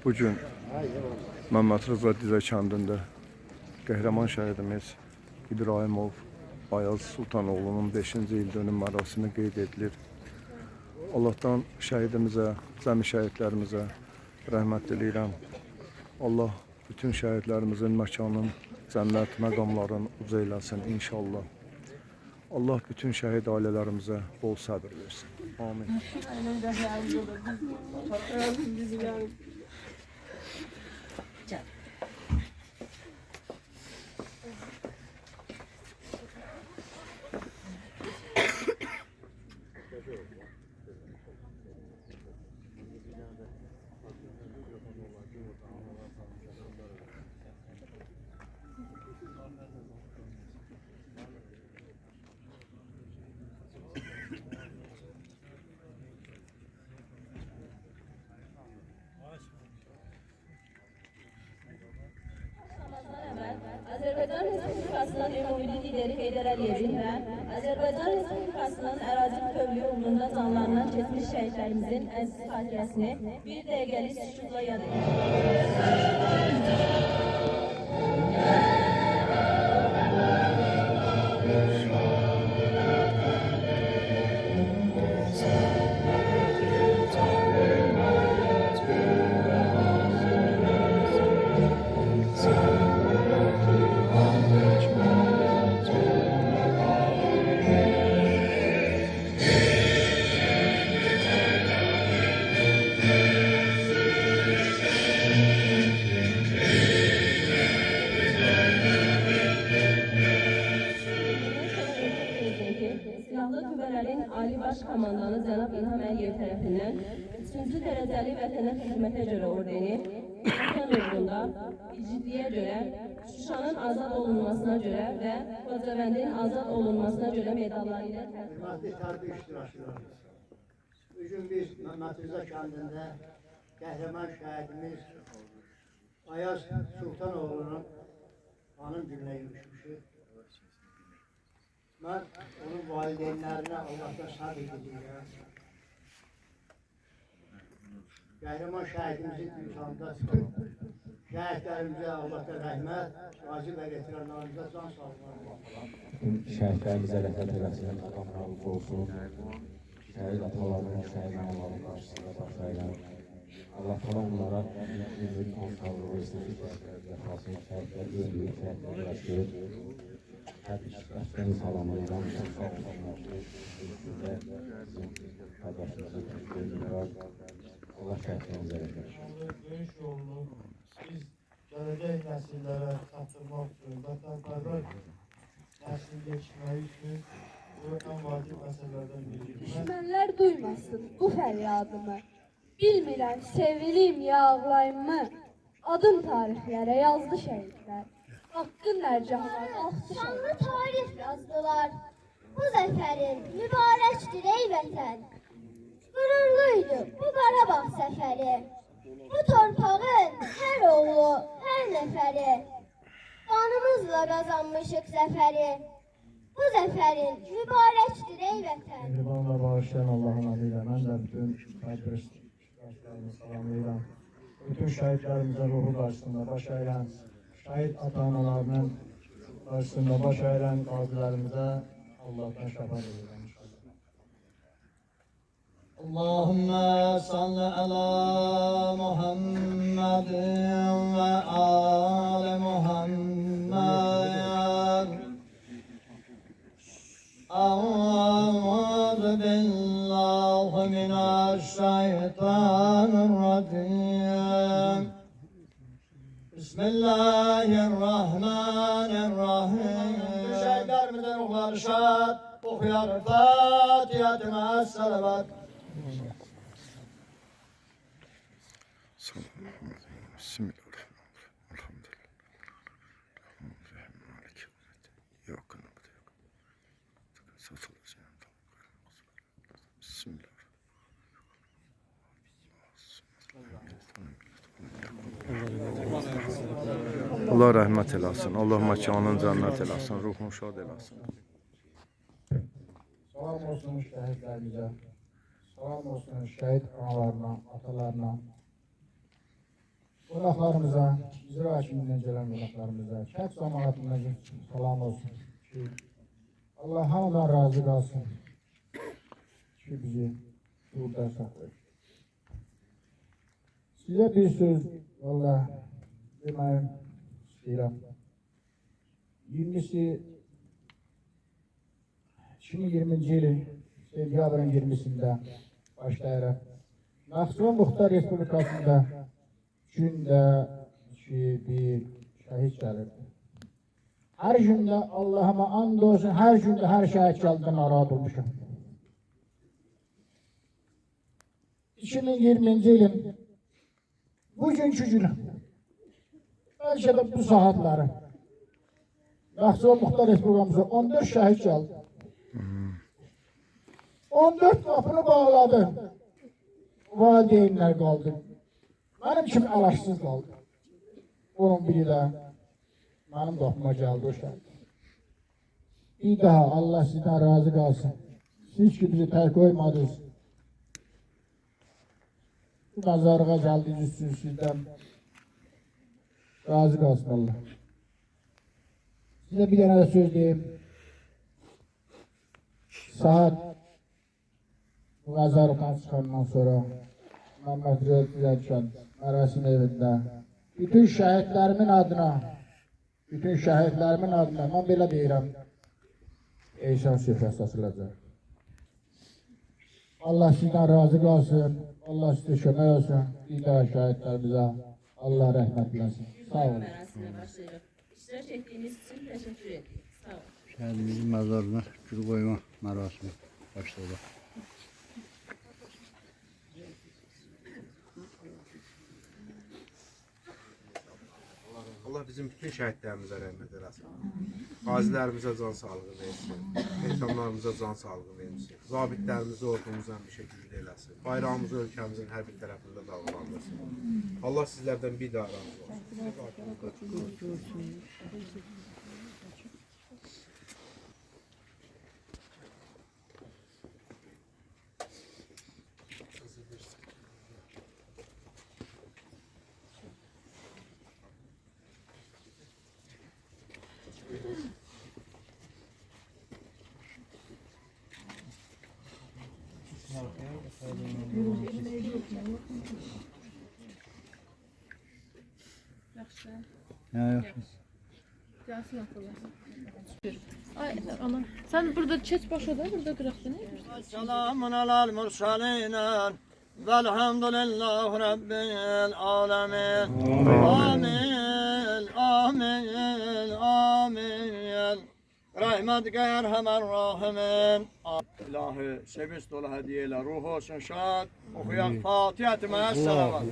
Bugün Məmməd Rıza Dizə kəndində qəhrəman şəhidimiz İbrahimov Ayaz Sultanoğlu'nun 5-ci il dönüm mərasimi qeyd edilir. Allah'tan şəhidimizə, cəmi şəhidlərimizə rəhmət diləyirəm. Allah bütün şəhidlərimizin məkanın, cənnət məqamlarını uca eləsin inşallah. Allah bütün şəhid ailələrimizə bol səbir versin. Amin. Azərbaycan Respublikasının ümumi lideri Heydər Əliyevin və Azərbaycan Respublikasının ərazi bütövlüyü uğrunda canlarından keçmiş şəhidlərimizin əziz xatirəsini bir dəqiqəlik sükutla yad edilir. Silahlı Qüvvələrin Ali Baş Komandanı Cənab İlham Əliyev tərəfindən 3-cü dərəcəli vətənə xidmətə görə ordeni, vətən uğrunda igidliyə görə, Şuşanın azad olunmasına görə və Xocavəndin azad olunmasına görə medalları ilə Hörmətli tərbiyə iştirakçılarımız, bugün biz Məmməd Rıza kəndində qəhrəman şəhidimiz Ayaz Sultanoğlu'nun anım gününə yürüşmüşük. Mən onun valideynlərinə Allah'tan səbir edirəm. Qəhrəman şəhidimizin gülşanında çıxın. Şəhidlərimizə Allah'tan rəhmət, qazi və veteranlarımıza can sağlıqlar. Şəhidlərimizə rəhmət eləsin, Allah razı olsun. Şəhid atalarının, şəhid analarının qarşısında baş əyilən. Allah falan onlara ümid, can sağlığı versin. Şəhidlər ölmüyor, şəhidlər yaşayır. Həqiqətən salamlayıram, çox sağ olsunlar ki, sizə, bizim qardaşımızın türklərimiz var. Allah şəhidlərimizə rəhmət. Döyüş yolunu biz gələcək nəsillərə çatdırmaq üçün, vətənpərvər nəsil yetişmək üçün bu ən vacib məsələlərdən biridir. Düşmənlər duymasın bu fəryadımı, bilmirəm sevilim ya ağlayım mı, adım tarixlərə yazdı şəhidlər. Hakkın nərcahlar qalxdı Şanlı tarix yazdılar. Bu zəfərin mübarəkdir ey vətən. Qürurluydu bu Qarabağ səfəri. Bu torpağın hər oğlu, hər nəfəri. Qanımızla qazanmışıq zəfəri. Bu zəfərin mübarəkdir ey vətən. Mehribanla bağışlayan Allah'ın adıyla mən də bütün tərbiyə iştirakçılarımı salamlayıram. Bütün şəhidlərimizə ruhu qarşısında baş əyilən, şəhid ata-analarının qarşısında baş əyilən qazilərimizə Allah'tan şəfaət edirəm inşallah. Allahümme salli ala Muhammedin ve ali Muhammed. Euzu billahi mineşşeytanirracim. Bismillahirrahmanirrahim. Şəhidlərimizin ruhları şad, oxuyar Fatihə-i Məs-Salavat. Allah rəhmət eləsin, Allah məkanın cənnət eləsin, ruhunu şad eləsin. Salam olsun şəhidlərimizə. Salam olsun şəhid analarına, atalarına. qonaqlarımıza, icra hakimindən gələn qonaqlarımıza, kənd cəmaatına salam olsun. Ki, Allah hamıdan razı qalsın ki, bizi burada saxlayır. Sizə bir söz valla deməyim istəyirəm. 2020-ci ilin sentyabrın 20-sində başlayaraq Naxçıvan Muxtar Respublikasında gündə bir şəhid gəlirdi. Hər gündə Allahıma and olsun, hər gündə hər şəhid gəldidən narahat olmuşam. 2020-ci ilin bugünkü günü, bəlkə də bu saatları Naxçıvan Muxtar Respublikamıza 14 şəhid gəldi. 14 qapını bağladı. Valideynlər qaldı. Mənim kimi əlaçsız qaldı. Onun biri də mənim qapıma gəldi o şəhid. Bir daha Allah sizdən razı qalsın. Siz ki bizi tək qoymadınız. Bu məzarlığa gəldiyiniz üçün sizdən razı qalsın Allah. Size bir tane de söz diyeyim. Saat bu mezarlıktan çıkandan sonra Mehmet Rüyet Güzelçen merasim evinde bütün şehitlerimin adına ben böyle deyirəm Eyşan süfrəsi açılacaq. Allah sizden razı qalsın. Allah size kömək olsun. Bir daha şehitlerimizə Allah rəhmət eləsin. Sağ olun. Merasimə başlayırıq. İştirak etdiyiniz üçün təşəkkür edirik. Sağ olun. Şəhidimizin məzarına gül qoyma mərasimi başladı. Allah bizim bütün şəhidlərimizə rəhmət eləsin. Qazilərimizə can sağlığı versin. Insanlarımıza can sağlığı versin. Zabitlərimizi ordumuza həmişə güclü eləsin. Bayrağımızı ölkəmizin hər bir tərəfində dalgalandırsın. Allah sizlərdən bir daha razı olsun. Ay anam. Sen burada çet başladı, burada kıraktın. Selamun alel mursalinen velhamdülillahi rabbil alemin. Amin, amin, amin. Rahmetke erhamer rahimin. İlahi sevinç dolu hediyeler, ruhu olsun şad. Okuyan Fatiha-i Me'as-Selavat.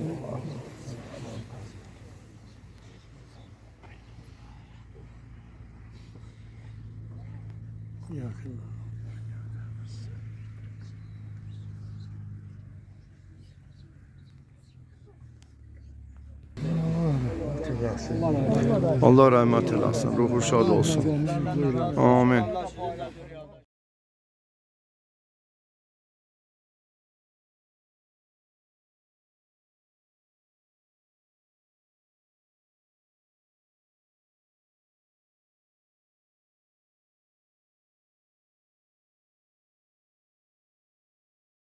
Allah rəhmət eləsin. Ruhu şad olsun. Amin.